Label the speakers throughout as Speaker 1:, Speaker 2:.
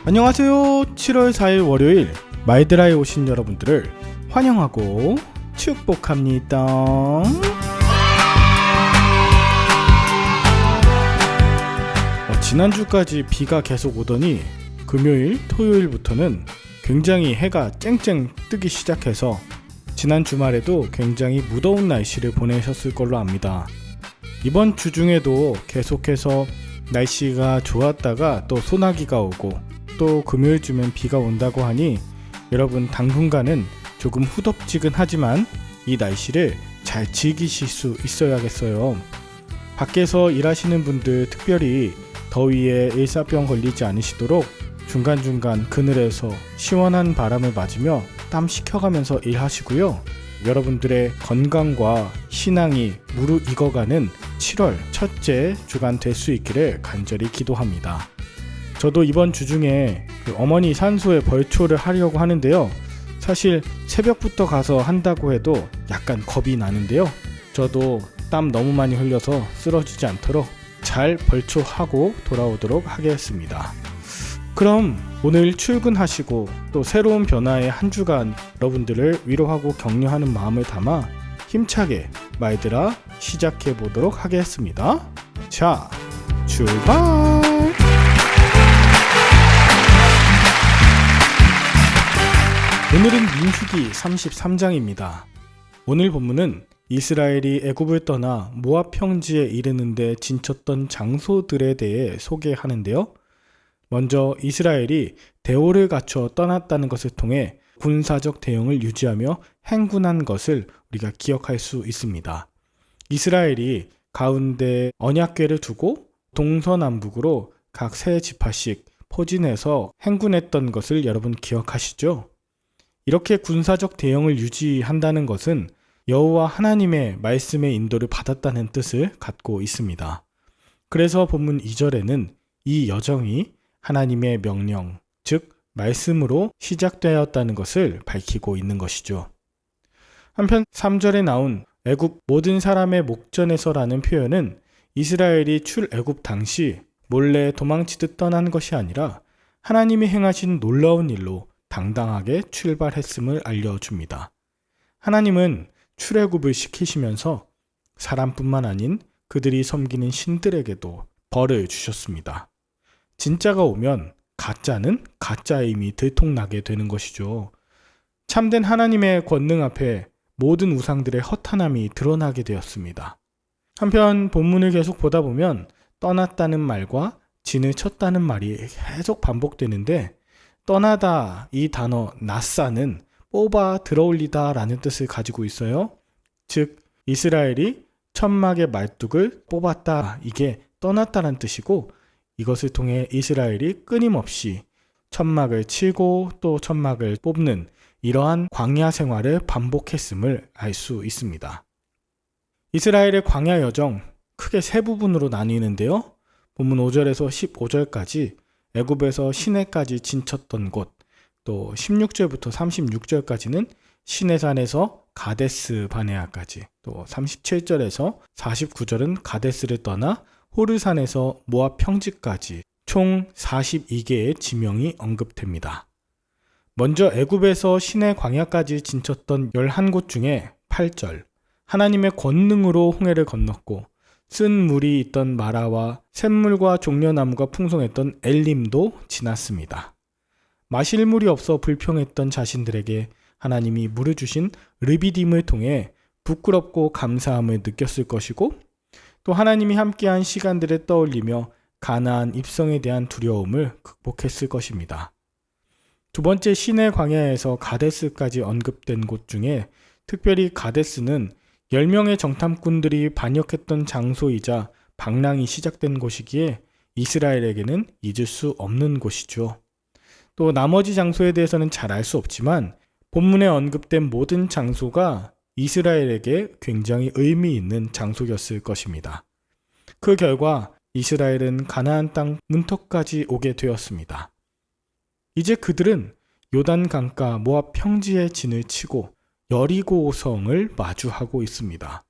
Speaker 1: 안녕하세요. 7월 4일 월요일 마이드라에 오신 여러분들을 환영하고 축복합니다. 지난주까지 비가 계속 오더니 금요일, 토요일부터는 굉장히 해가 쨍쨍 뜨기 시작해서 지난 주말에도 굉장히 무더운 날씨를 보내셨을 걸로 압니다. 이번 주 중에도 계속해서 날씨가 좋았다가 또 소나기가 오고 또 금요일쯤엔 비가 온다고 하니 여러분 당분간은 조금 후덥지근하지만 이 날씨를 잘 즐기실 수 있어야겠어요. 밖에서 일하시는 분들 특별히 더위에 일사병 걸리지 않으시도록 중간중간 그늘에서 시원한 바람을 맞으며 땀 식혀가면서 일하시고요. 여러분들의 건강과 신앙이 무르익어가는 7월 첫째 주간 될 수 있기를 간절히 기도합니다. 저도 이번 주 중에 어머니 산소에 벌초를 하려고 하는데요. 사실 새벽부터 가서 한다고 해도 약간 겁이 나는데요. 저도 땀 너무 많이 흘려서 쓰러지지 않도록 잘 벌초하고 돌아오도록 하겠습니다. 그럼 오늘 출근하시고 또 새로운 변화의 한 주간 여러분들을 위로하고 격려하는 마음을 담아 힘차게 마이드라 시작해 보도록 하겠습니다. 자, 출발! 오늘은 민수기 33장입니다. 오늘 본문은 이스라엘이 애굽을 떠나 모압 평지에 이르는데 진쳤던 장소들에 대해 소개하는데요. 먼저 이스라엘이 대오를 갖춰 떠났다는 것을 통해 군사적 대응을 유지하며 행군한 것을 우리가 기억할 수 있습니다. 이스라엘이 가운데 언약궤를 두고 동서남북으로 각 세 지파씩 포진해서 행군했던 것을 여러분 기억하시죠? 이렇게 군사적 대응을 유지한다는 것은 여호와 하나님의 말씀의 인도를 받았다는 뜻을 갖고 있습니다. 그래서 본문 2절에는 이 여정이 하나님의 명령, 즉 말씀으로 시작되었다는 것을 밝히고 있는 것이죠. 한편 3절에 나온 애굽 모든 사람의 목전에서라는 표현은 이스라엘이 출애굽 당시 몰래 도망치듯 떠난 것이 아니라 하나님이 행하신 놀라운 일로 당당하게 출발했음을 알려줍니다. 하나님은 출애굽을 시키시면서 사람뿐만 아닌 그들이 섬기는 신들에게도 벌을 주셨습니다. 진짜가 오면 가짜는 가짜의 힘이 들통나게 되는 것이죠. 참된 하나님의 권능 앞에 모든 우상들의 허탄함이 드러나게 되었습니다. 한편 본문을 계속 보다 보면 떠났다는 말과 진을 쳤다는 말이 계속 반복되는데 떠나다 이 단어 나사는 뽑아 들어올리다 라는 뜻을 가지고 있어요. 즉 이스라엘이 천막의 말뚝을 뽑았다, 이게 떠났다는 뜻이고 이것을 통해 이스라엘이 끊임없이 천막을 치고 또 천막을 뽑는 이러한 광야 생활을 반복했음을 알 수 있습니다. 이스라엘의 광야 여정 크게 세 부분으로 나뉘는데요. 본문 5절에서 15절까지 애굽에서 시내까지 진쳤던 곳, 또 16절부터 36절까지는 시내산에서 가데스 바네아까지, 또 37절에서 49절은 가데스를 떠나 호르산에서 모압 평지까지 총 42개의 지명이 언급됩니다. 먼저 애굽에서 시내 광야까지 진쳤던 11곳 중에 8절, 하나님의 권능으로 홍해를 건넜고 쓴 물이 있던 마라와 샘물과 종려나무가 풍성했던 엘림도 지났습니다. 마실 물이 없어 불평했던 자신들에게 하나님이 물을 주신 르비딤을 통해 부끄럽고 감사함을 느꼈을 것이고 또 하나님이 함께한 시간들을 떠올리며 가나안 입성에 대한 두려움을 극복했을 것입니다. 두 번째 시내 광야에서 가데스까지 언급된 곳 중에 특별히 가데스는 10명의 정탐꾼들이 반역했던 장소이자 방랑이 시작된 곳이기에 이스라엘에게는 잊을 수 없는 곳이죠. 또 나머지 장소에 대해서는 잘 알 수 없지만 본문에 언급된 모든 장소가 이스라엘에게 굉장히 의미 있는 장소였을 것입니다. 그 결과 이스라엘은 가나안 땅 문턱까지 오게 되었습니다. 이제 그들은 요단 강가 모압 평지에 진을 치고 여리고성을 마주하고 있습니다.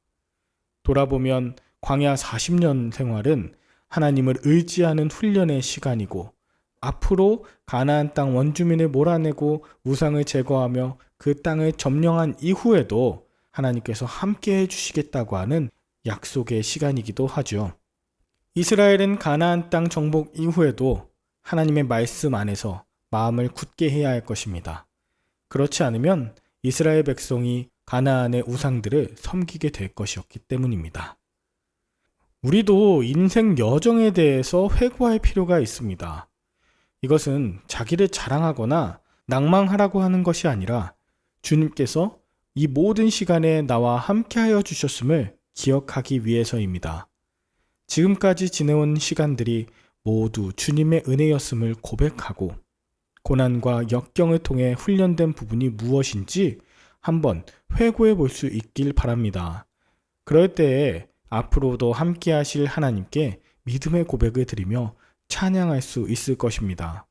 Speaker 1: 돌아보면 광야 40년 생활은 하나님을 의지하는 훈련의 시간이고 앞으로 가나안 땅 원주민을 몰아내고 우상을 제거하며 그 땅을 점령한 이후에도 하나님께서 함께 해주시겠다고 하는 약속의 시간이기도 하죠. 이스라엘은 가나안 땅 정복 이후에도 하나님의 말씀 안에서 마음을 굳게 해야 할 것입니다. 그렇지 않으면 이스라엘 백성이 가나안의 우상들을 섬기게 될 것이었기 때문입니다. 우리도 인생 여정에 대해서 회고할 필요가 있습니다. 이것은 자기를 자랑하거나 낭망하라고 하는 것이 아니라 주님께서 이 모든 시간에 나와 함께하여 주셨음을 기억하기 위해서입니다. 지금까지 지내온 시간들이 모두 주님의 은혜였음을 고백하고 고난과 역경을 통해 훈련된 부분이 무엇인지 한번 회고해 볼 수 있길 바랍니다. 그럴 때에 앞으로도 함께 하실 하나님께 믿음의 고백을 드리며 찬양할 수 있을 것입니다.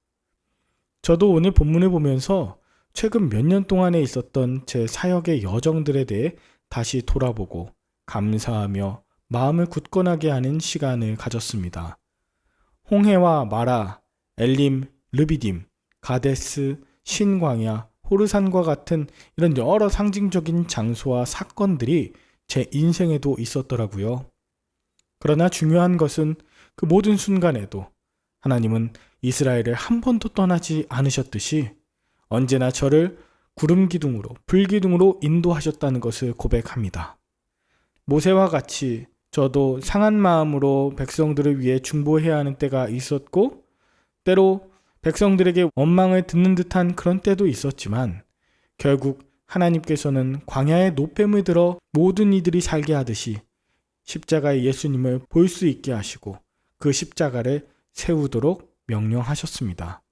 Speaker 1: 저도 오늘 본문을 보면서 최근 몇 년 동안에 있었던 제 사역의 여정들에 대해 다시 돌아보고 감사하며 마음을 굳건하게 하는 시간을 가졌습니다. 홍해와 마라, 엘림, 르비딤, 가데스, 신광야, 호르산과 같은 이런 여러 상징적인 장소와 사건들이 제 인생에도 있었더라고요. 그러나 중요한 것은 그 모든 순간에도 하나님은 이스라엘을 한 번도 떠나지 않으셨듯이 언제나 저를 구름 기둥으로, 불 기둥으로 인도하셨다는 것을 고백합니다. 모세와 같이 저도 상한 마음으로 백성들을 위해 중보해야 하는 때가 있었고 때로 백성들에게 원망을 듣는 듯한 그런 때도 있었지만 결국 하나님께서는 광야의 노뱀을 들어 모든 이들이 살게 하듯이 십자가의 예수님을 볼 수 있게 하시고 그 십자가를 세우도록 명령하셨습니다.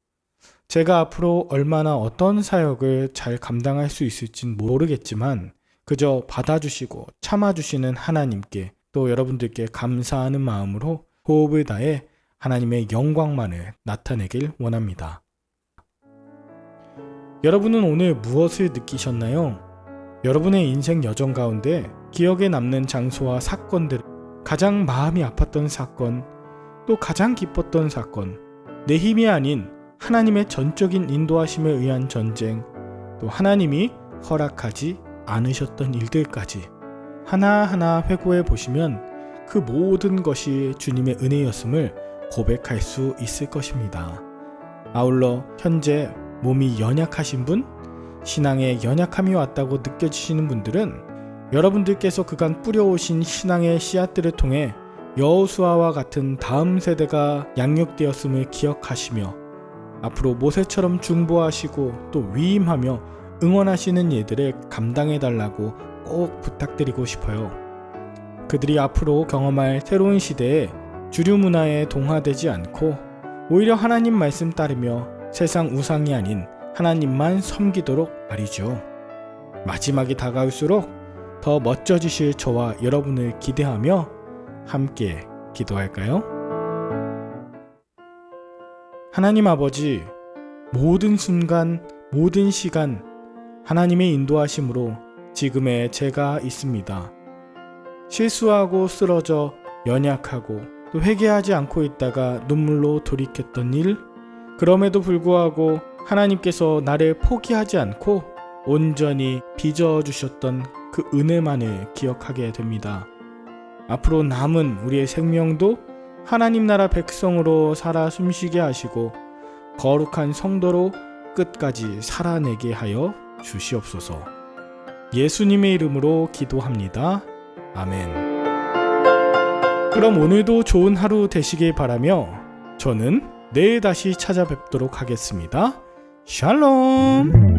Speaker 1: 제가 앞으로 얼마나 어떤 사역을 잘 감당할 수 있을진 모르겠지만 그저 받아주시고 참아주시는 하나님께 또 여러분들께 감사하는 마음으로 호흡을 다해 하나님의 영광만을 나타내길 원합니다. 여러분은 오늘 무엇을 느끼셨나요? 여러분의 인생 여정 가운데 기억에 남는 장소와 사건들, 가장 마음이 아팠던 사건, 또 가장 기뻤던 사건, 내 힘이 아닌 하나님의 전적인 인도하심에 의한 전쟁, 또 하나님이 허락하지 않으셨던 일들까지 하나하나 회고해 보시면 그 모든 것이 주님의 은혜였음을 고백할 수 있을 것입니다. 아울러 현재 몸이 연약하신 분, 신앙에 연약함이 왔다고 느껴지시는 분들은 여러분들께서 그간 뿌려오신 신앙의 씨앗들을 통해 여호수아와 같은 다음 세대가 양육되었음을 기억하시며 앞으로 모세처럼 중보하시고 또 위임하며 응원하시는 일들을 감당해달라고 꼭 부탁드리고 싶어요. 그들이 앞으로 경험할 새로운 시대에 주류 문화에 동화되지 않고 오히려 하나님 말씀 따르며 세상 우상이 아닌 하나님만 섬기도록 말이죠. 마지막이 다가올수록 더 멋져지실 저와 여러분을 기대하며 함께 기도할까요? 하나님 아버지, 모든 순간, 모든 시간 하나님의 인도하심으로 지금의 제가 있습니다. 실수하고 쓰러져 연약하고 또 회개하지 않고 있다가 눈물로 돌이켰던 일, 그럼에도 불구하고 하나님께서 나를 포기하지 않고 온전히 빚어주셨던 그 은혜만을 기억하게 됩니다. 앞으로 남은 우리의 생명도 하나님 나라 백성으로 살아 숨쉬게 하시고 거룩한 성도로 끝까지 살아내게 하여 주시옵소서. 예수님의 이름으로 기도합니다. 아멘. 그럼 오늘도 좋은 하루 되시길 바라며 저는 내일 다시 찾아뵙도록 하겠습니다. 샬롬.